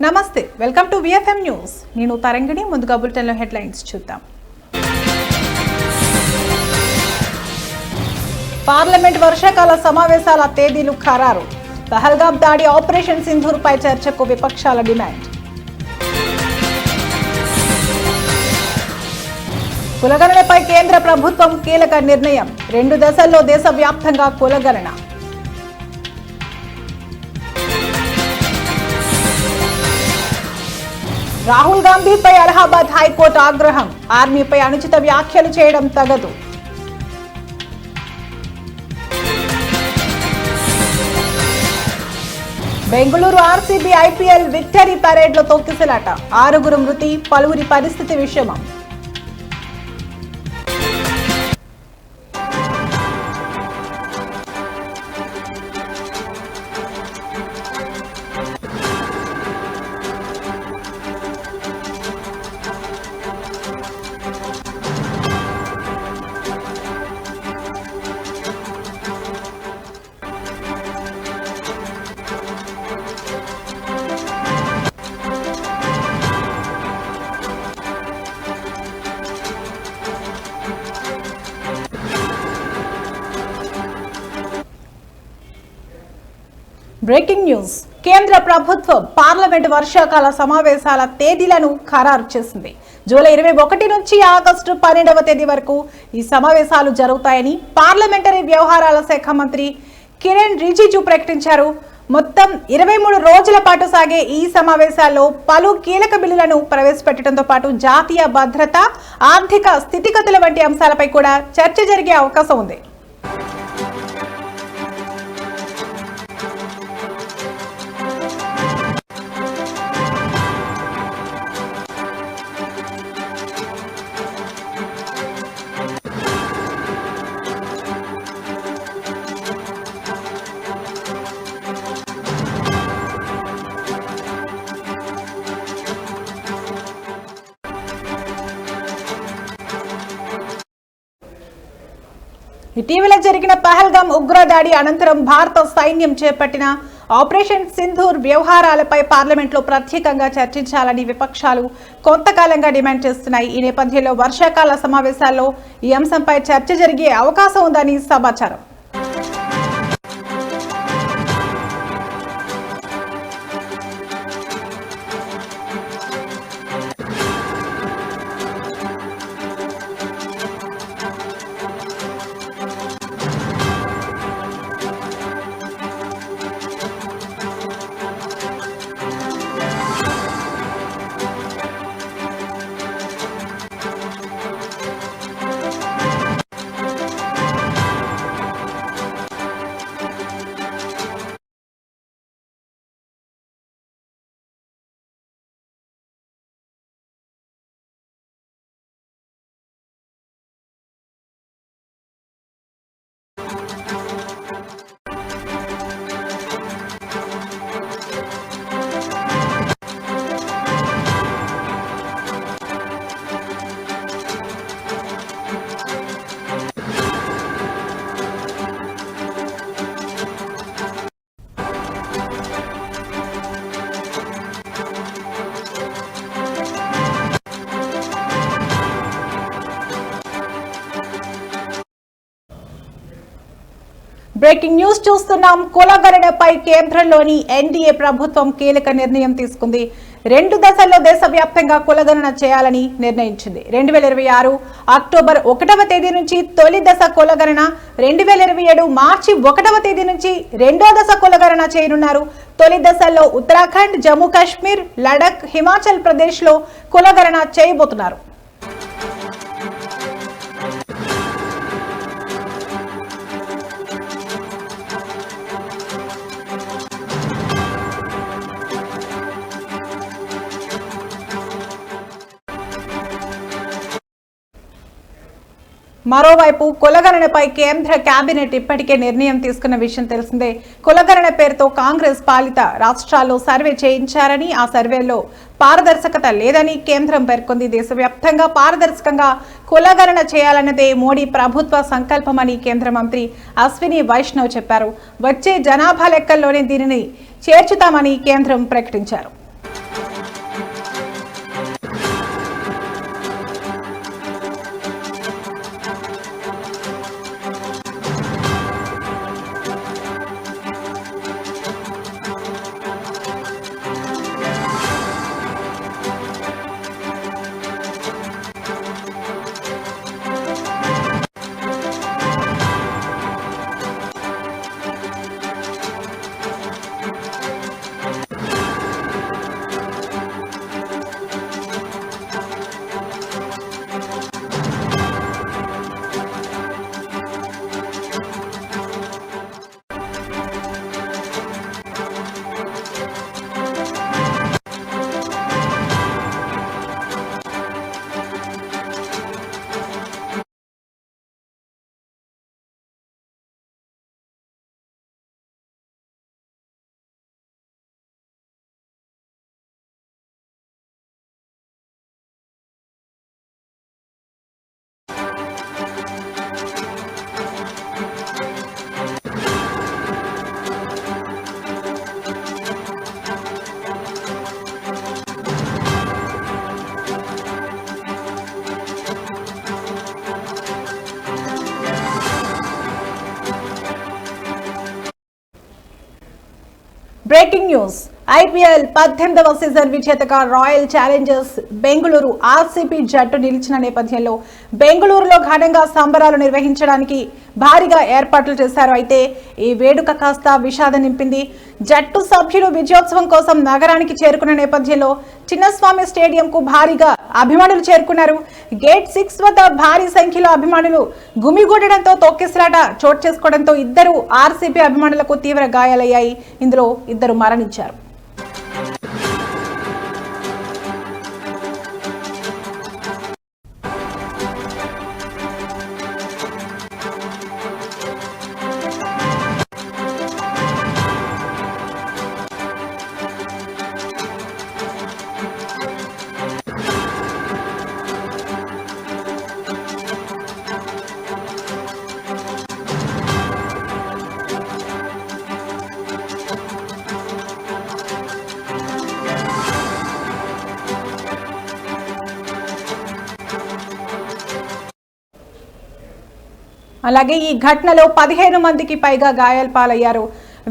నమస్తే, welcome to VFM news. నేను తరంగిణి. ముందుగా బులెటిన్లో హెడ్లైన్స్ చూద్దాం. పార్లమెంట్ వర్షాకాల సమావేశాల తేదీలు ఖరారు. పహల్గామ్ దాడి, ఆపరేషన్ సింధూర్పై చర్చకు విపక్షాల డిమాండ్. కులగణనపై కేంద్ర ప్రభుత్వం కీలక నిర్ణయం. 2 దశల్లో దేశవ్యాప్తంగా కులగణన. రాహుల్ గాంధీపై అలహాబాద్ హైకోర్టు ఆగ్రహం. ఆర్మీపై అనుచిత వ్యాఖ్యలు చేయడం తగదు. బెంగళూరు ఆర్సీబీ IPL విక్టరీ పరేడ్లో తొక్కిసలాట. 6 మృతి, పలువురి పరిస్థితి విషమం. Breaking news. కేంద్ర ప్రభుత్వం పార్లమెంట్ వర్షాకాల సమావేశాల తేదీలను ఖరారు చేసింది. జూలై 21 నుంచి ఆగస్టు 12వ తేదీ వరకు ఈ సమావేశాలు జరుగుతాయని పార్లమెంటరీ వ్యవహారాల శాఖ మంత్రి కిరణ్ రిజిజు ప్రకటించారు. మొత్తం 23 రోజుల పాటు సాగే ఈ సమావేశాల్లో పలు కీలక బిల్లులను ప్రవేశపెట్టడంతో పాటు జాతీయ భద్రత, ఆర్థిక స్థితిగతుల వంటి అంశాలపై కూడా చర్చ జరిగే అవకాశం ఉంది. ఇటీవల జరిగిన పహల్గామ్ ఉగ్రదాడి అనంతరం భారత సైన్యం చేపట్టిన ఆపరేషన్ సింధూర్ వ్యవహారాలపై పార్లమెంట్లో ప్రత్యేకంగా చర్చించాలని విపక్షాలు కొంతకాలంగా డిమాండ్ చేస్తున్నాయి. ఈ నేపథ్యంలో వర్షాకాల సమావేశాల్లో ఈ అంశంపై చర్చ జరిగే అవకాశం ఉందని సమాచారం. బ్రేకింగ్ న్యూస్ చూస్తున్నాం. కులగణనపై కేంద్రంలోని NDA ప్రభుత్వం కీలక నిర్ణయం తీసుకుంది. 2 దశల్లో దేశవ్యాప్తంగా కులగణన చేయాలని నిర్ణయించింది. 2026 అక్టోబర్ 1వ తేదీ నుంచి తొలి దశ కులగణన, 2027 మార్చి 1వ తేదీ నుంచి 2వ దశ కులగణన చేయనున్నారు. తొలి దశల్లో ఉత్తరాఖండ్, జమ్మూ కాశ్మీర్, లడఖ్, హిమాచల్ ప్రదేశ్లో కులగణన చేయబోతున్నారు. మరోవైపు కులగణనపై కేంద్ర కేబినెట్ ఇప్పటికే నిర్ణయం తీసుకున్న విషయం తెలిసిందే. కులగణన పేరుతో కాంగ్రెస్ పాలిత రాష్ట్రాల్లో సర్వే చేయించారని, ఆ సర్వేలో పారదర్శకత లేదని కేంద్రం పేర్కొంది. దేశవ్యాప్తంగా పారదర్శకంగా కులగణన చేయాలన్నదే మోడీ ప్రభుత్వ సంకల్పమని కేంద్ర మంత్రి అశ్విని వైష్ణవ్ చెప్పారు. వచ్చే జనాభా లెక్కల్లోనే దీనిని చేర్చుతామని కేంద్రం ప్రకటించారు. Breaking news. ఐపీఎల్ 18వ సీజన్ విజేతగా రాయల్ ఛాలెంజర్స్ బెంగళూరు ఆర్సీబీ జట్టు నిలిచిన నేపథ్యంలో బెంగళూరులో ఘనంగా సంబరాలు నిర్వహించడానికి భారీగా ఏర్పాట్లు చేశారు. అయితే ఈ వేడుక కాస్త విషాదం నింపింది. జట్టు సభ్యులు విజయోత్సవం కోసం నగరానికి చేరుకున్న నేపథ్యంలో చిన్నస్వామి స్టేడియంకు భారీగా అభిమానులు చేరుకున్నారు. గేట్ 6 వద్ద భారీ సంఖ్యలో అభిమానులు గుమిగూడడంతో తొక్కిసలాట చోటు చేసుకోవడంతో ఇద్దరు ఆర్సీబీ అభిమానులకు తీవ్ర గాయాలయ్యాయి. ఇందులో ఇద్దరు మరణించారు. అలాగే ఈ ఘటనలో 15 మందికి పైగా గాయాల పాలయ్యారు.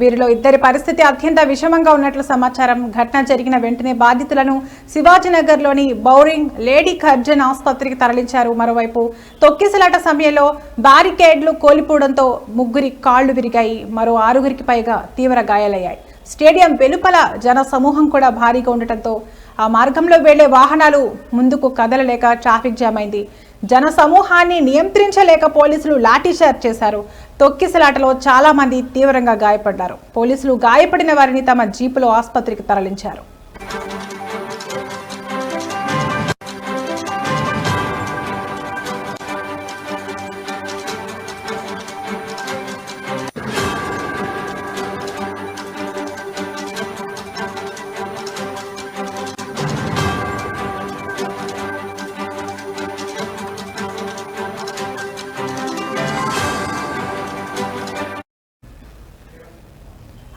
వీరిలో ఇద్దరి పరిస్థితి అత్యంత విషమంగా ఉన్నట్లు సమాచారం. ఘటన జరిగిన వెంటనే బాధితులను శివాజీనగర్లోని బౌరింగ్ లేడీ కర్జన్ ఆసుపత్రికి తరలించారు. మరోవైపు తొక్కిసలాట సమయంలో బారికేడ్లు కోల్పోవడంతో ముగ్గురి కాళ్లు విరిగాయి. మరో 6గురికి పైగా తీవ్ర గాయాలయ్యాయి. స్టేడియం వెలుపల జన సమూహం కూడా భారీగా ఉండటంతో ఆ మార్గంలో వెళ్లే వాహనాలు ముందుకు కదలలేక ట్రాఫిక్ జామ్ అయింది. జన సమూహాన్ని నియంత్రించలేక పోలీసులు లాఠీచార్జ్ చేశారు. తొక్కిసలాటలో చాలా మంది తీవ్రంగా గాయపడ్డారు. పోలీసులు గాయపడిన వారిని తమ జీపులో ఆసుపత్రికి తరలించారు.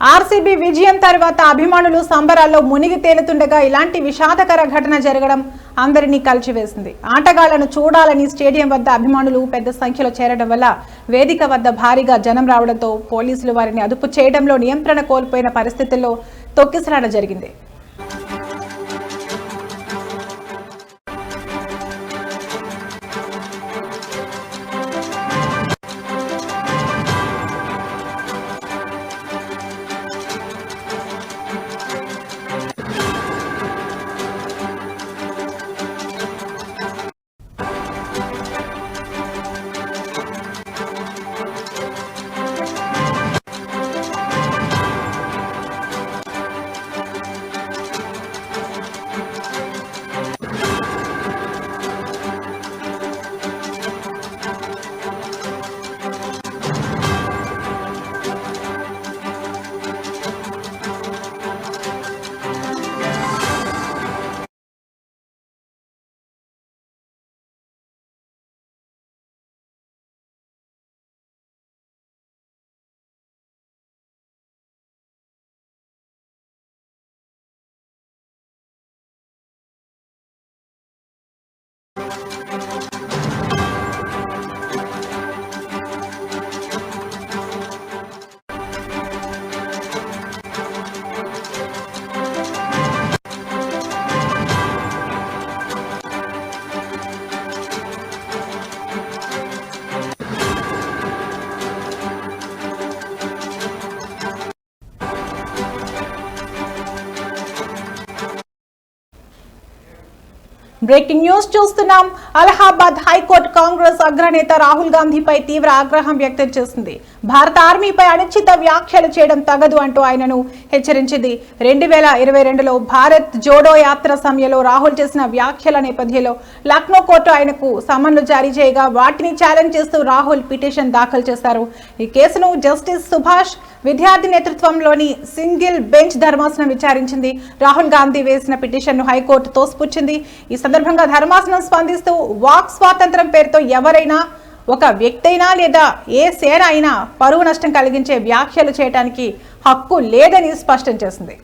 ఆర్సీబీ విజయం తర్వాత అభిమానులు సంబరాల్లో మునిగి తేలుతుండగా ఇలాంటి విషాదకర ఘటన జరగడం అందరినీ కలిచివేసింది. ఆటగాళ్లను చూడాలని స్టేడియం వద్ద అభిమానులు పెద్ద సంఖ్యలో చేరడం వల్ల వేదిక వద్ద భారీగా జనం రావడంతో పోలీసులు వారిని అదుపు చేయడంలో నియంత్రణ కోల్పోయిన పరిస్థితుల్లో తొక్కిసలాట జరిగింది. బ్రేకింగ్ న్యూస్ చూస్తున్నాం. అలహాబాద్ హైకోర్టు కాంగ్రెస్ అగ్రనేత రాహుల్ గాంధీపై తీవ్ర ఆగ్రహం వ్యక్తం చేసింది. భారత ఆర్మీపై అనుచిత వ్యాఖ్యలు చేయడం తగదు అంటూ ఆయనను హెచ్చరించింది. 2022లో భారత్ జోడో యాత్ర సమయంలో రాహుల్ చేసిన వ్యాఖ్యల నేపథ్యంలో లక్నో కోర్టు ఆయనకు సమన్లు జారీ చేయగా వాటిని ఛాలెంజ్ చేస్తూ రాహుల్ పిటిషన్ దాఖలు చేశారు. ఈ కేసును జస్టిస్ సుభాష్ విద్యార్థి నేతృత్వంలోని సింగిల్ బెంచ్ ధర్మాసనం విచారించింది. రాహుల్ గాంధీ వేసిన పిటిషన్ను హైకోర్టు తోసిపుచ్చింది. ఈ సందర్భంగా ధర్మాసనం స్పందిస్తూ వాక్ స్వాతంత్రం పేరుతో ఎవరైనా ఒక వ్యక్తి అయినా లేదా ఏ సేన అయినా పరువు నష్టం కలిగించే వ్యాఖ్యలు చేయడానికి హక్కు లేదని స్పష్టం చేసింది.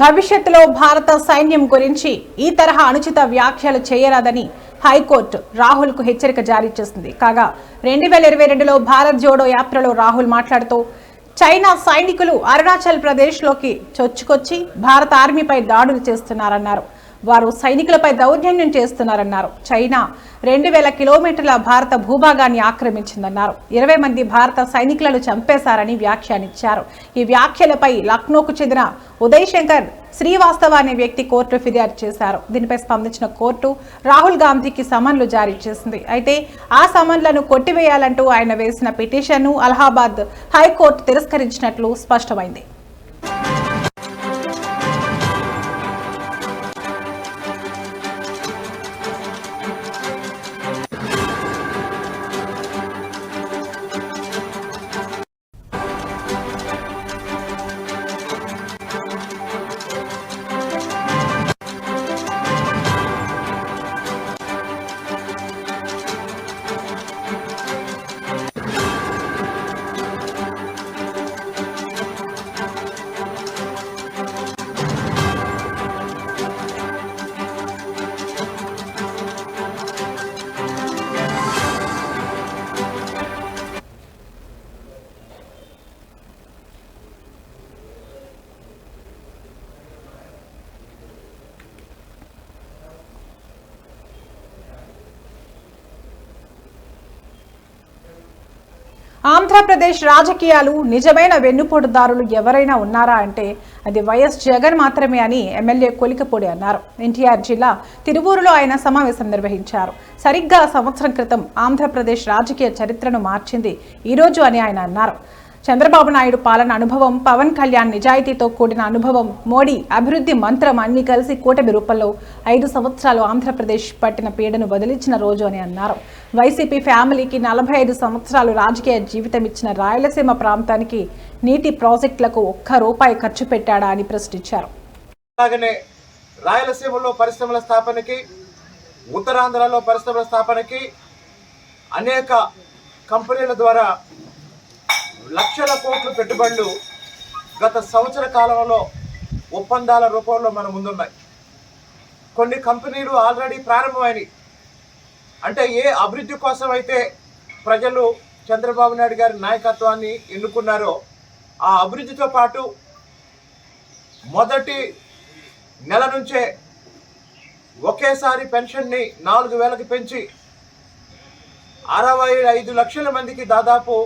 భవిష్యత్తులో భారత సైన్యం గురించి ఈ తరహా అనుచిత వ్యాఖ్యలు చేయరాదని హైకోర్టు రాహుల్ కు హెచ్చరిక జారీ చేసింది. కాగా 2022లో భారత్ జోడో యాత్రలో రాహుల్ మాట్లాడుతూ చైనా సైనికులు అరుణాచల్ ప్రదేశ్ లోకి చొచ్చుకొచ్చి భారత ఆర్మీపై దాడులు చేస్తున్నారన్నారు. వారు సైనికులపై దౌర్జన్యం చేస్తున్నారన్నారు. చైనా 2000 కిలోమీటర్ల భారత భూభాగాన్ని ఆక్రమించిందన్నారు. 20 మంది భారత సైనికులను చంపేశారని వ్యాఖ్యానించారు. ఈ వ్యాఖ్యలపై లక్నోకు చెందిన ఉదయ్ శంకర్ శ్రీవాస్తవ అనే వ్యక్తి కోర్టు ఫిర్యాదు చేశారు. దీనిపై స్పందించిన కోర్టు రాహుల్ గాంధీకి సమన్లు జారీ చేసింది. అయితే ఆ సమన్లను కొట్టివేయాలంటూ ఆయన వేసిన పిటిషన్ను అలహాబాద్ హైకోర్టు తిరస్కరించినట్లు స్పష్టమైంది. ఆంధ్రప్రదేశ్ రాజకీయాలు నిజమైన వెన్నుపోటుదారులు ఎవరైనా ఉన్నారా అంటే అది వైఎస్ జగన్ మాత్రమే అని ఎమ్మెల్యే కొలికపూడి అన్నారు. ఎన్టీఆర్ జిల్లా తిరువూరులో ఆయన సమావేశం నిర్వహించారు. సరిగ్గా సంవత్సరం క్రితం ఆంధ్రప్రదేశ్ రాజకీయ చరిత్రను మార్చింది ఈ రోజు అని ఆయన అన్నారు. చంద్రబాబు నాయుడు పాలన అనుభవం, పవన్ కళ్యాణ్ నిజాయితీతో కూడిన అనుభవం, మోడీ అభివృద్ధి మంత్రం అన్ని కలిసి కూటమి రూపంలో 5 సంవత్సరాలు ఆంధ్రప్రదేశ్ పట్టిన పీడను వదిలించిన రోజు అని అన్నారు. వైసీపీ ఫ్యామిలీకి 45 సంవత్సరాలు రాజకీయ జీవితం ఇచ్చిన రాయలసీమ ప్రాంతానికి నీటి ప్రాజెక్టులకు ₹1 ఖర్చు పెట్టాడా అని ప్రశ్నించారు. అలాగనే రాయలసీమలో పరిశ్రమల స్థాపనకి, ఉత్తరాంధ్రలో పరిశ్రమల స్థాపనకి అనేక కంపెనీల ద్వారా లక్షల కోట్ల పెట్టుబడులు గత సంవత్సర కాలంలో ఒప్పందాల రూపంలో మన ముందున్నాయి. కొన్ని కంపెనీలు ఆల్రెడీ ప్రారంభమైనవి. అంటే ఏ అభివృద్ధి కోసం అయితే ప్రజలు చంద్రబాబు నాయుడు గారి నాయకత్వాన్ని ఎన్నుకున్నారో ఆ అభివృద్ధితో పాటు మొదటి నెల నుంచే ఒకేసారి పెన్షన్ని 4,000కి పెంచి 65 లక్షల మందికి దాదాపు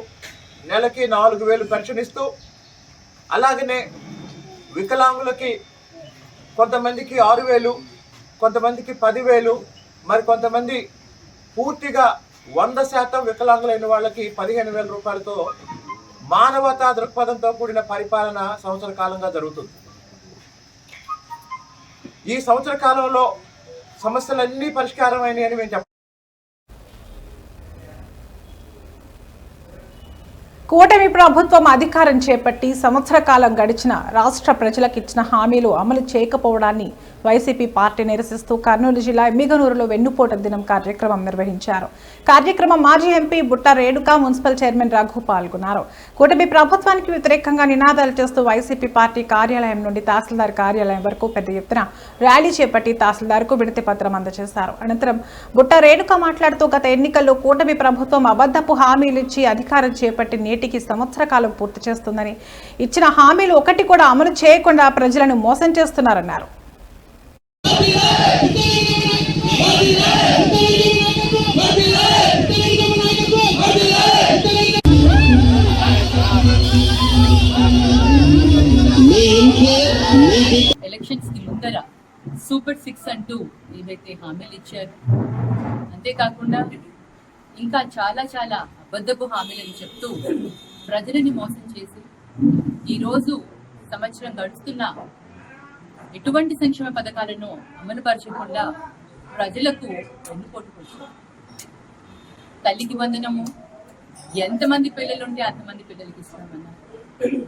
నెలకి 4,000 పెన్షన్ ఇస్తూ, అలాగనే వికలాంగులకి కొంతమందికి 6,000, కొంతమందికి 10,000, మరి కొంతమంది పూర్తిగా 100% వికలాంగులైన వాళ్ళకి 15,000 రూపాయలతో మానవతా దృక్పథంతో కూడిన పరిపాలన సంవత్సర కాలంగా జరుగుతుంది. ఈ సంవత్సర కాలంలో సమస్యలన్నీ పరిష్కారమైనవి అని మేము చెప్పాలి. కూటమి ప్రభుత్వం అధికారం చేపట్టి సంవత్సర కాలం గడిచిన రాష్ట్ర ప్రజలకు ఇచ్చిన హామీలు అమలు చేయకపోవడాన్ని వైసీపీ పార్టీ నిరసిస్తూ కర్నూలు జిల్లా ఎమ్మిగనూరులో వెన్నుపోట దినం కార్యక్రమం నిర్వహించారు. కార్యక్రమం మాజీ ఎంపీ బుట్ట రేణుక, మున్సిపల్ చైర్మన్ రఘు పాల్గొన్నారు. కూటమి ప్రభుత్వానికి వ్యతిరేకంగా నినాదాలు చేస్తూ వైసీపీ పార్టీ కార్యాలయం నుండి తహసీల్దార్ కార్యాలయం వరకు పెద్ద ఎత్తున ర్యాలీ చేపట్టి తహసీల్దార్కు వినతి పత్రం అందజేశారు. అనంతరం బుట్ట రేణుక మాట్లాడుతూ గత ఎన్నికల్లో కూటమి ప్రభుత్వం అబద్ధపు హామీలు ఇచ్చి అధికారం చేపట్టి నేటికి సంవత్సర కాలం పూర్తి చేస్తుందని, ఇచ్చిన హామీలు ఒకటి కూడా అమలు చేయకుండా ప్రజలను మోసం చేస్తున్నారన్నారు. ఎలక్షన్స్ కి ముందర సూపర్ 6 అంటూ ఏదైతే హామీలు ఇచ్చారు, అంతేకాకుండా ఇంకా చాలా చాలా అబద్ధపు హామీలను చెప్తూ ప్రజలని మోసం చేసి ఈరోజు సంవత్సరం గడుస్తున్నా ఎటువంటి సంక్షేమ పథకాలను అమలుపరచకుండా ప్రజలకు వెన్నుపోటు పొడిచారు. తల్లికి వందనము, ఎంతమంది పిల్లలుంటే అంతమంది పిల్లలకి ఇస్తామన్నారు.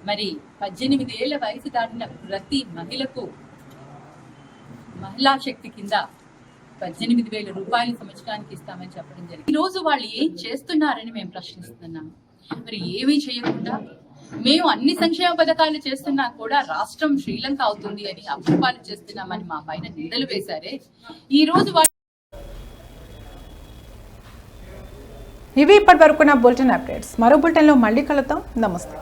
మరి 18 ఏళ్ల వయసు దాటిన ప్రతి మహిళకు మహిళా శక్తి కింద 18,000 రూపాయలు సంవత్సరానికి ఇస్తామని చెప్పడం జరిగింది. ఈ రోజు వాళ్ళు ఏం చేస్తున్నారని మేము ప్రశ్నిస్తున్నాము. మరి ఏమీ చేయకుండా మేము అన్ని సంక్షేమ పథకాలు చేస్తున్నా కూడా రాష్ట్రం శ్రీలంక అవుతుంది అని అప్రపాలు చేస్తున్నామని మా పైన నిందలు వేశారే. ఈ రోజు ఇవి ఇప్పటి వరకున్న బులెటిన్ అప్డేట్స్. మరో బులెటిన్లో మళ్ళీ కలుద్దాం. నమస్తే.